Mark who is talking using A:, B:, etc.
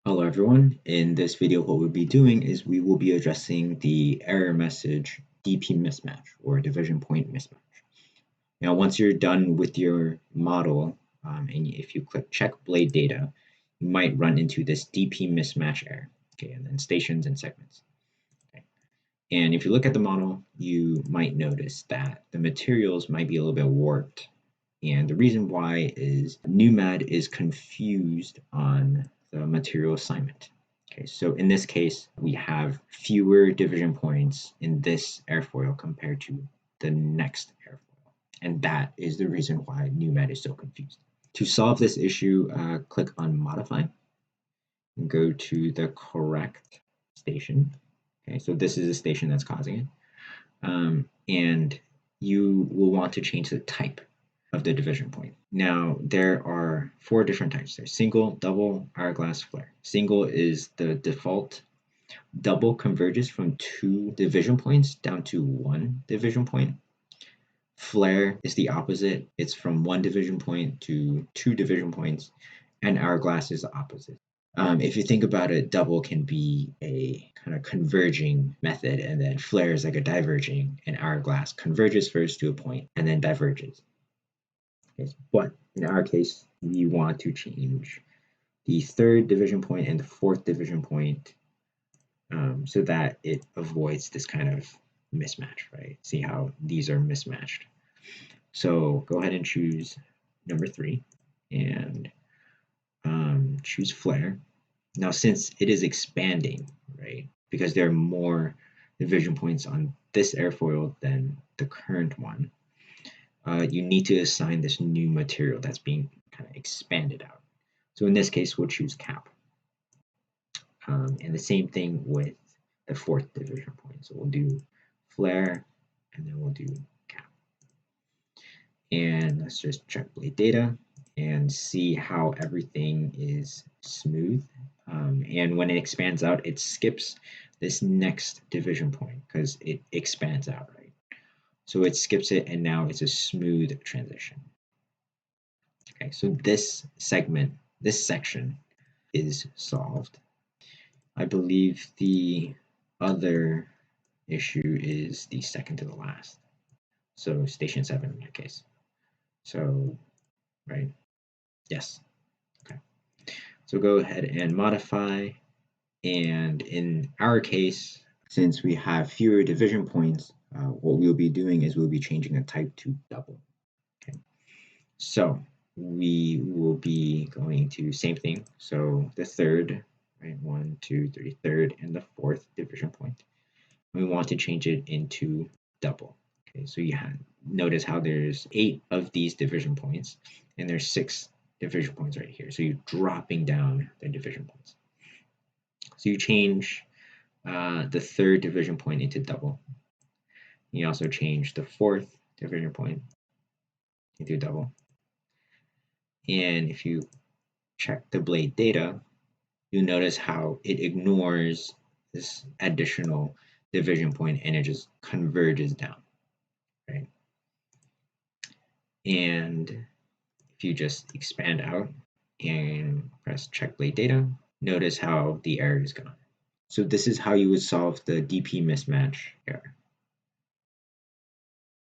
A: Hello everyone, in this video what we'll be doing is we will be addressing the error message DP mismatch or division point mismatch. Now once you're done with your model and if you click check blade data, you might run into this DP mismatch error, okay, and then stations and segments. Okay. And if you look at the model, you might notice that the materials might be a little bit warped. And the reason why is NuMAD is confused on the material assignment. Okay, so in this case, we have fewer division points in this airfoil compared to the next airfoil. And that is the reason why NuMAD is so confused. To solve this issue, click on Modify and go to the correct station. Okay, so this is the station that's causing it. And you will want to change the type of the division point. Now, there are 4 different types. There's single, double, hourglass, flare. Single is the default. Double converges from 2 division points down to 1 division point. Flare is the opposite. It's from 1 division point to 2 division points, and hourglass is the opposite. If you think about it, double can be a kind of converging method, and then flare is like a diverging, and hourglass converges first to a point and then diverges. Okay, but in our case, we want to change the 3rd division point and the 4th division point so that it avoids this kind of mismatch, right? See how these are mismatched. So go ahead and choose number 3 and choose flare. Now, since it is expanding, right, because there are more division points on this airfoil than the current one, you need to assign this new material that's being kind of expanded out. So in this case, we'll choose cap. And the same thing with the 4th division point. So we'll do flare, and then we'll do cap. And let's just check blade data and see how everything is smooth. And when it expands out, it skips this next division point because it expands out, right? So it skips it, and now it's a smooth transition. Okay, so this segment, this section is solved. I believe the other issue is the second to the last. So station 7 in that case. So, right? Yes. Okay. So go ahead and modify. And in our case, since we have fewer division points, what we'll be doing is we'll be changing the type to double. Okay. So we will be going to same thing. So the 3rd, right? 1, 2, 3, 3rd, and the 4th division point. We want to change it into double. Okay, so you notice how there's 8 of these division points, and there's 6 division points right here. So you're dropping down the division points. So you change the 3rd division point into double. You also change the 4th division point into double. And if you check the blade data, you'll notice how it ignores this additional division point and it just converges down, right? And if you just expand out and press check blade data, notice how the error is gone. So this is how you would solve the DP mismatch error.